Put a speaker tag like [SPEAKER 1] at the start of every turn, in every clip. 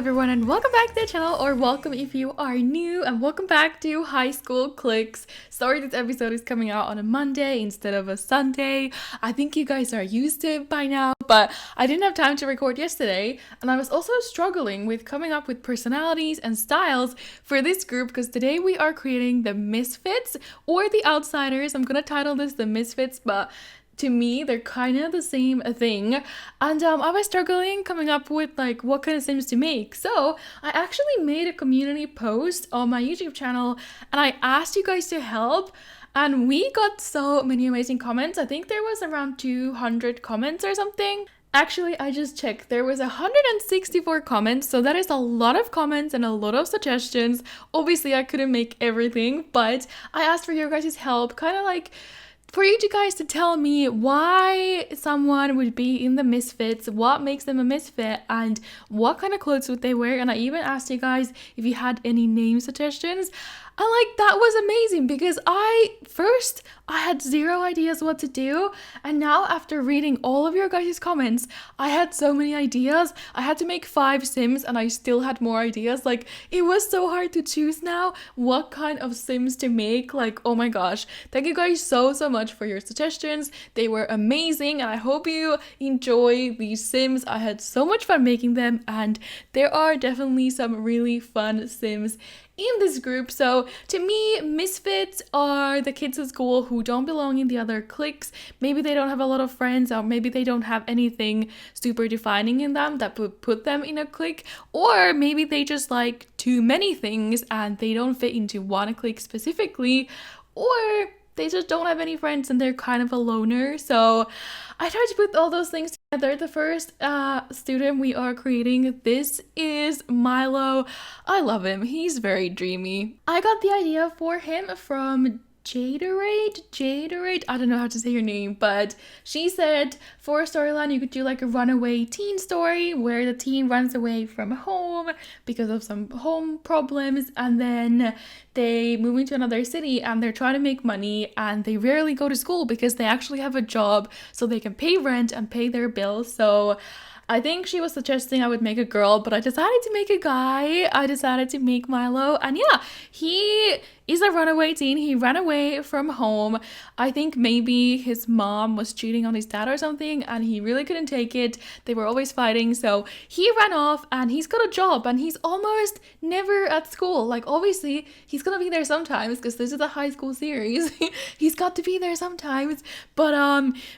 [SPEAKER 1] everyone, and welcome back to the channel, or welcome if you are new, and welcome back to High School Cliques. Sorry this episode is coming out on a Monday instead of a Sunday. I think you guys are used to it by now, but I didn't have time to record yesterday, and I was also struggling with coming up with personalities and styles for this group because today we are creating the Misfits or the Outsiders. I'm gonna title this the Misfits, but to me they're kind of the same thing, and I was struggling coming up with like what kind of sims to make. So I actually made a community post on my YouTube channel and I asked you guys to help, and we got so many amazing comments. I think there was around 200 comments or something. Actually, I just checked. There was 164 comments, so that is a lot of comments and a lot of suggestions. Obviously, I couldn't make everything, but I asked for your guys' help, kind of like for you guys to tell me why someone would be in the Misfits, what makes them a misfit, and what kind of clothes would they wear. And I even asked you guys if you had any name suggestions. And like, that was amazing because I had zero ideas what to do, and now after reading all of your guys' comments, I had so many ideas. I had to make 5 sims and I still had more ideas. Like, it was so hard to choose now what kind of sims to make. Like, oh my gosh, thank you guys so much for your suggestions. They were amazing and I hope you enjoy these sims. I had so much fun making them, and there are definitely some really fun sims in this group. So to me, misfits are the kids at school who don't belong in the other cliques. Maybe they don't have a lot of friends, or maybe they don't have anything super defining in them that would put them in a clique, or maybe they just like too many things and they don't fit into one clique specifically, or they just don't have any friends and they're kind of a loner. So I tried to put all those things together. The first student we are creating, this is Milo. I love him. He's very dreamy. I got the idea for him from ElliandraYT, I don't know how to say your name, but she said for a storyline you could do like a runaway teen story where the teen runs away from home because of some home problems, and then they move into another city and they're trying to make money, and they rarely go to school because they actually have a job so they can pay rent and pay their bills. So I think she was suggesting I would make a girl, but I decided to make a guy. I decided to make Milo, and yeah, he is a runaway teen. He ran away from home. I think maybe his mom was cheating on his dad or something, and he really couldn't take it. They were always fighting, so he ran off, and he's got a job, and he's almost never at school. Like, obviously, he's gonna be there sometimes because this is a high school series. He's got to be there sometimes, but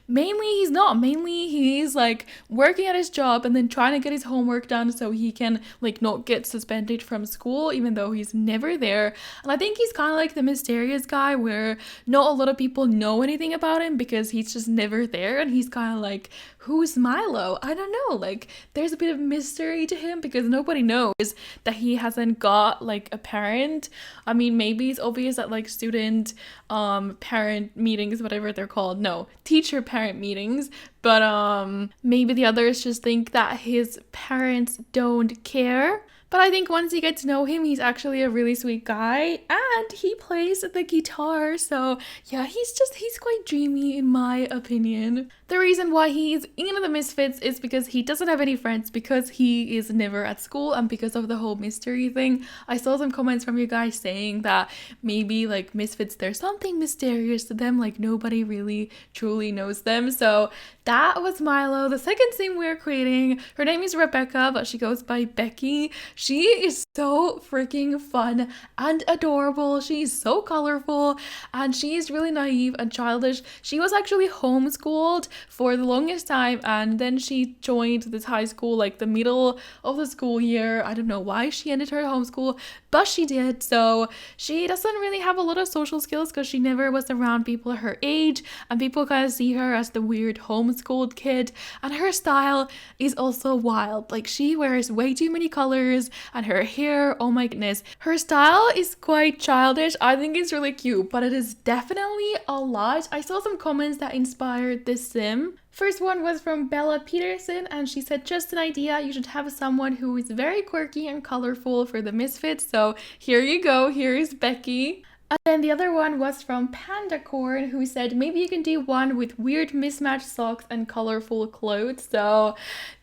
[SPEAKER 1] mainly he's not. Mainly he's like working at his job and then trying to get his homework done so he can like not get suspended from school even though he's never there. And I think he's kind of like the mysterious guy where not a lot of people know anything about him because he's just never there, and he's kind of like, who's Milo? I don't know, like there's a bit of mystery to him because nobody knows that he hasn't got like a parent. I mean, maybe it's obvious at like student parent meetings, whatever they're called, no, teacher parent meetings, but maybe the others just think that his parents don't care. But I think once you get to know him, he's actually a really sweet guy, and he plays the guitar. So yeah, he's quite dreamy in my opinion. The reason why he's in the Misfits is because he doesn't have any friends, because he is never at school, and because of the whole mystery thing. I saw some comments from you guys saying that maybe like Misfits, there's something mysterious to them, like nobody really truly knows them. So that was Milo. The second sim we're creating, her name is Rebecca, but she goes by Becky. She is so freaking fun and adorable. She's so colorful, and she's really naive and childish. She was actually homeschooled for the longest time, and then she joined this high school like the middle of the school year. I don't know why she ended her homeschool, but she did. So she doesn't really have a lot of social skills because she never was around people her age, and people kind of see her as the weird homeschooled kid. And her style is also wild. Like, she wears way too many colors, and her hair, oh my goodness, her style is quite childish. I think it's really cute, but it is definitely a lot. I saw some comments that inspired this sim. First one was from Bella Peterson, and she said, just an idea, you should have someone who is very quirky and colorful for the Misfits. So here you go, here is Becky. And then the other one was from Panda Corn, who said maybe you can do one with weird mismatched socks and colorful clothes. So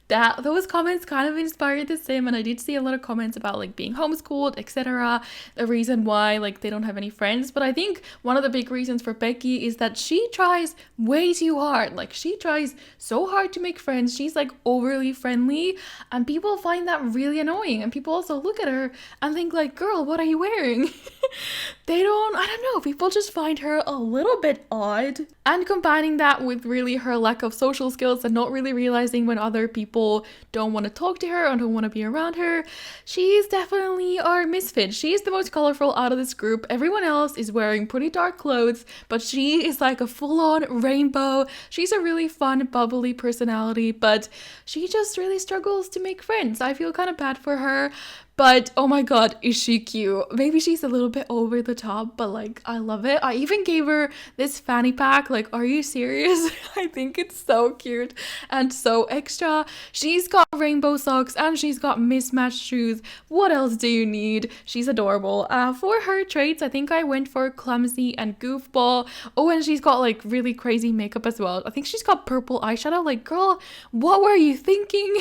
[SPEAKER 1] that those comments kind of inspired the sim, and I did see a lot of comments about like being homeschooled, etc., the reason why like they don't have any friends. But I think one of the big reasons for Becky is that she tries way too hard. Like she tries so hard to make friends. She's like overly friendly, and people find that really annoying, and people also look at her and think like, girl, what are you wearing? I don't know, people just find her a little bit odd. And combining that with really her lack of social skills and not really realizing when other people don't want to talk to her or don't want to be around her, she's definitely our misfit. She's the most colorful out of this group. Everyone else is wearing pretty dark clothes, but she is like a full-on rainbow. She's a really fun, bubbly personality, but she just really struggles to make friends. I feel kind of bad for her. But oh my god, is she cute? Maybe she's a little bit over the top, but like I love it. I even gave her this fanny pack. Like, are you serious? I think it's so cute and so extra. She's got rainbow socks and she's got mismatched shoes. What else do you need? She's adorable. For her traits, I think I went for clumsy and goofball. Oh, and she's got like really crazy makeup as well. I think she's got purple eyeshadow. Like, girl, what were you thinking?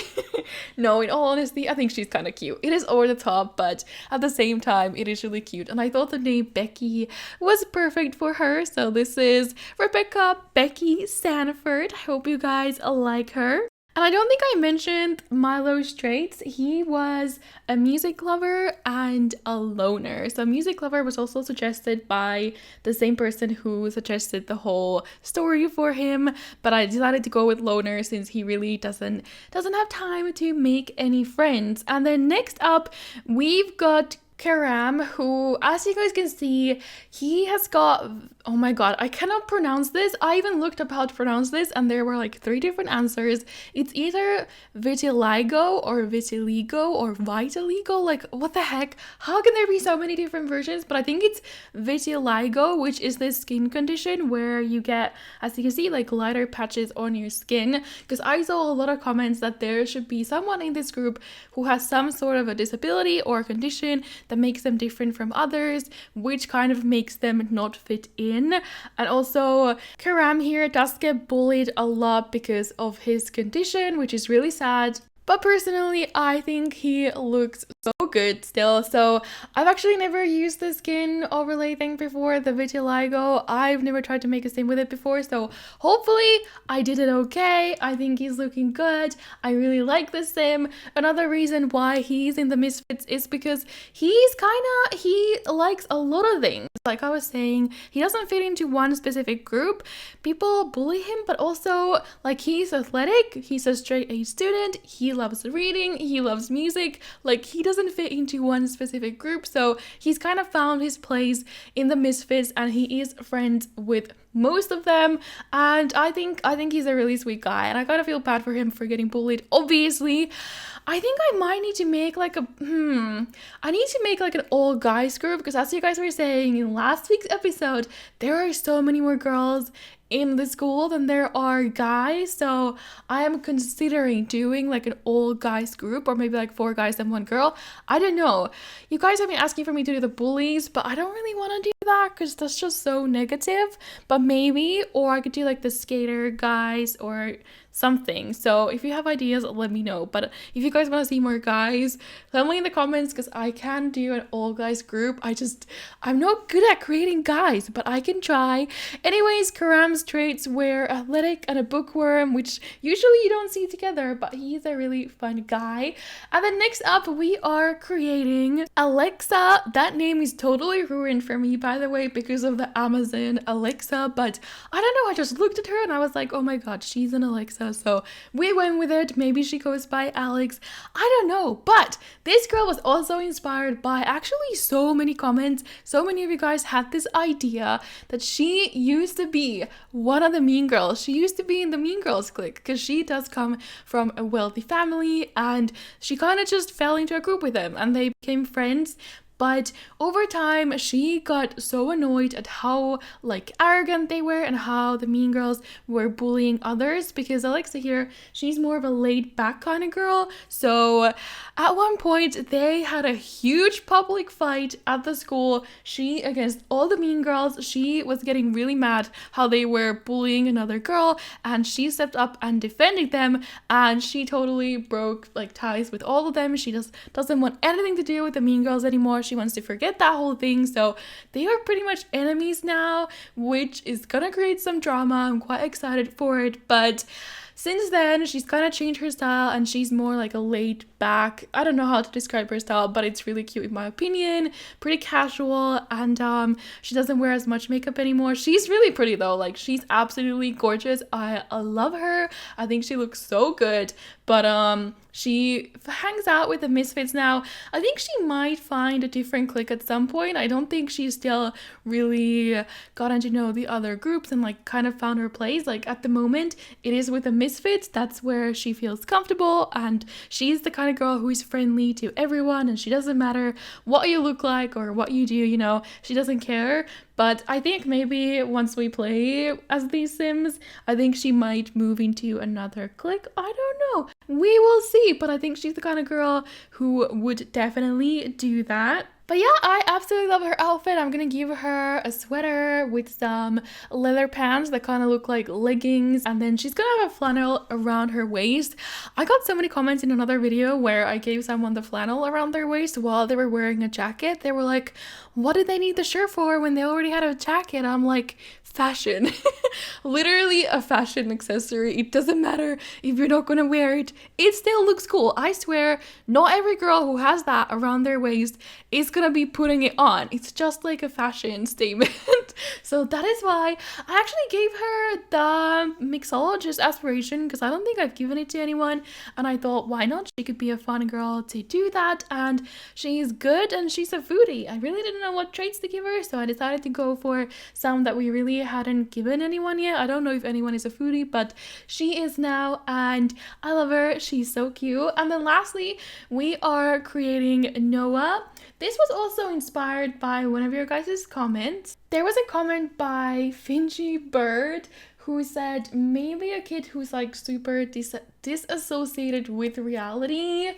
[SPEAKER 1] No, in all honesty, I think she's kind of cute. It is over the top, but at the same time it is really cute, and I thought the name Becky was perfect for her. So this is Rebecca Becky Sanford. I hope you guys like her. And I don't think I mentioned Milo's traits. He was a music lover and a loner. So music lover was also suggested by the same person who suggested the whole story for him, but I decided to go with loner since he really doesn't have time to make any friends. And then next up, we've got Kerim, who, as you guys can see, he has got, oh my god, I cannot pronounce this. I even looked up how to pronounce this and there were like 3 different answers. It's either vitiligo or vitiligo or vitiligo. Like, what the heck? How can there be so many different versions? But I think it's vitiligo, which is this skin condition where you get, as you can see, like lighter patches on your skin. Because I saw a lot of comments that there should be someone in this group who has some sort of a disability or condition that makes them different from others, which kind of makes them not fit in. And also, Kerim here does get bullied a lot because of his condition, which is really sad. But personally, I think he looks so good still. So I've actually never used the skin overlay thing before, the vitiligo. I've never tried to make a sim with it before. So hopefully I did it okay. I think he's looking good. I really like the sim. Another reason why he's in the Misfits is because he likes a lot of things. Like I was saying, he doesn't fit into one specific group. People bully him, but also like he's athletic. He's a straight A student. He loves reading, he loves music, like he doesn't fit into one specific group, so he's kind of found his place in the Misfits and he is friends with most of them, and I think he's a really sweet guy, and I kind of feel bad for him for getting bullied. Obviously, I think I might need to make like an all guys group, because as you guys were saying in last week's episode, there are so many more girls in the school than there are guys, so I am considering doing like an all guys group, or maybe like 4 guys and 1 girl. I don't know. You guys have been asking for me to do the bullies, but I don't really want to do that because that's just so negative. But maybe, or I could do like the skater guys or something. So if you have ideas, let me know. But if you guys want to see more guys, tell me in the comments, because I can do an all guys group. I'm not good at creating guys, but I can try. Anyways, Kerim's traits were athletic and a bookworm, which usually you don't see together, but he's a really fun guy. And then next up, we are creating Alexa. That name is totally ruined for me, by the way, because of the Amazon Alexa, but I don't know, I just looked at her and I was like, oh my god, she's an Alexa. So we went with it. Maybe she goes by Alex. I don't know. But this girl was also inspired by actually so many comments. So many of you guys had this idea that she used to be one of the mean girls. She used to be in the Mean Girls clique because she does come from a wealthy family, and she kind of just fell into a group with them and they became friends. but over time she got so annoyed at how like arrogant they were and how the mean girls were bullying others, because Alexa here, she's more of a laid back kind of girl. So at one point they had a huge public fight at the school, she against all the mean girls. She was getting really mad how they were bullying another girl, and she stepped up and defended them, and she totally broke like ties with all of them. She doesn't want anything to do with the mean girls anymore. She wants to forget that whole thing. So they are pretty much enemies now, which is gonna create some drama. I'm quite excited for it, but since then, she's kind of changed her style and she's more like a laid back, I don't know how to describe her style, but it's really cute in my opinion, pretty casual, and she doesn't wear as much makeup anymore. She's really pretty though, like she's absolutely gorgeous. I love her. I think she looks so good, but she hangs out with the Misfits now. I think she might find a different clique at some point. I don't think she's still really gotten to know the other groups and like kind of found her place. Like at the moment, it is with the Misfits. That's where she feels comfortable, and she's the kind of girl who is friendly to everyone, and she doesn't matter what you look like or what you do, you know, she doesn't care. But I think maybe once we play as these Sims, I think she might move into another clique. I don't know. We will see. But I think she's the kind of girl who would definitely do that. But yeah, I absolutely love her outfit. I'm gonna give her a sweater with some leather pants that kind of look like leggings, and then she's gonna have a flannel around her waist. I got so many comments in another video where I gave someone the flannel around their waist while they were wearing a jacket. They were like, what did they need the shirt for when they already had a jacket? I'm like, fashion. Literally a fashion accessory. It doesn't matter if you're not gonna wear it, it still looks cool. I swear, not every girl who has that around their waist is gonna be putting it on. It's just like a fashion statement. So that is why I actually gave her the mixologist aspiration, because I don't think I've given it to anyone, and I thought, why not? She could be a fun girl to do that, and she's good and she's a foodie. I really didn't know what traits to give her, so I decided to go for some that we really hadn't given anyone yet. I don't know if anyone is a foodie, but she is now, and I love her. She's so cute. And then lastly, we are creating Noah. This was also inspired by one of your guys' comments. There was a comment by Fingy Bird who said maybe a kid who's like super disassociated with reality,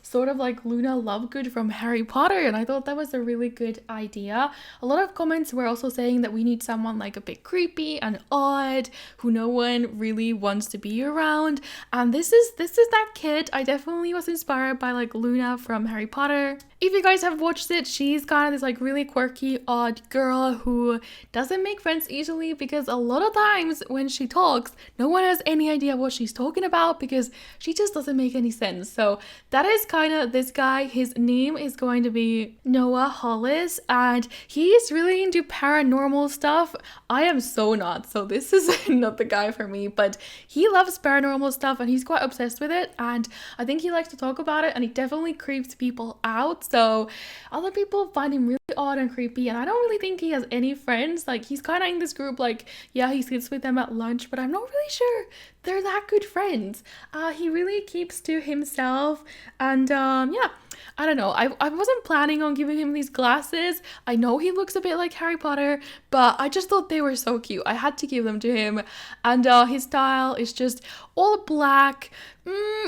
[SPEAKER 1] sort of like Luna Lovegood from Harry Potter, and I thought that was a really good idea. A lot of comments were also saying that we need someone like a bit creepy and odd who no one really wants to be around, and this is that kid. I definitely was inspired by like Luna from Harry Potter. If you guys have watched it, she's kind of this like really quirky, odd girl who doesn't make friends easily, because a lot of times when she talks, no one has any idea what she's talking about because she just doesn't make any sense. So that is kind of this guy. His name is going to be Noah Hollis, and he's really into paranormal stuff. I am so not, so this is not the guy for me, but he loves paranormal stuff and he's quite obsessed with it, and I think he likes to talk about it, and he definitely creeps people out. So other people find him really odd and creepy, and I don't really think he has any friends. Like he's kind of in this group, like yeah, he sits with them at lunch, but I'm not really sure they're that good friends. He really keeps to himself, and yeah, I don't know. I wasn't planning on giving him these glasses. I know he looks a bit like Harry Potter, but I just thought they were so cute. I had to give them to him, and his style is just all black.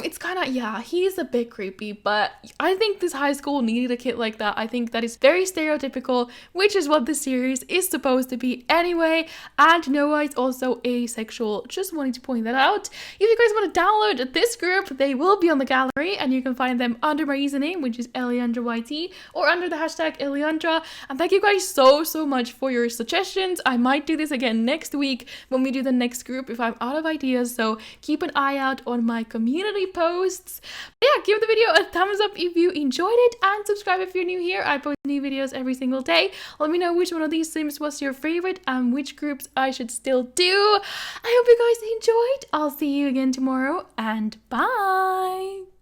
[SPEAKER 1] It's kind of, yeah, he's a bit creepy, but I think this high school needed a kid like that. I think that is very stereotypical, which is what the series is supposed to be anyway. And Noah is also asexual. Just wanting to point that out. If you guys want to download this group, they will be on the gallery, and you can find them under my username, which is ElliandraYT, or under the hashtag Elliandra. And thank you guys so much for your suggestions. I might do this again next week when we do the next group if I'm out of ideas, so keep an eye out on my community posts. But yeah, give the video a thumbs up if you enjoyed it, and subscribe if you're new here. I post new videos every single day. Let me know which one of these Sims was your favorite and which groups I should still do. I hope you guys enjoyed. I'll see you again tomorrow, and bye!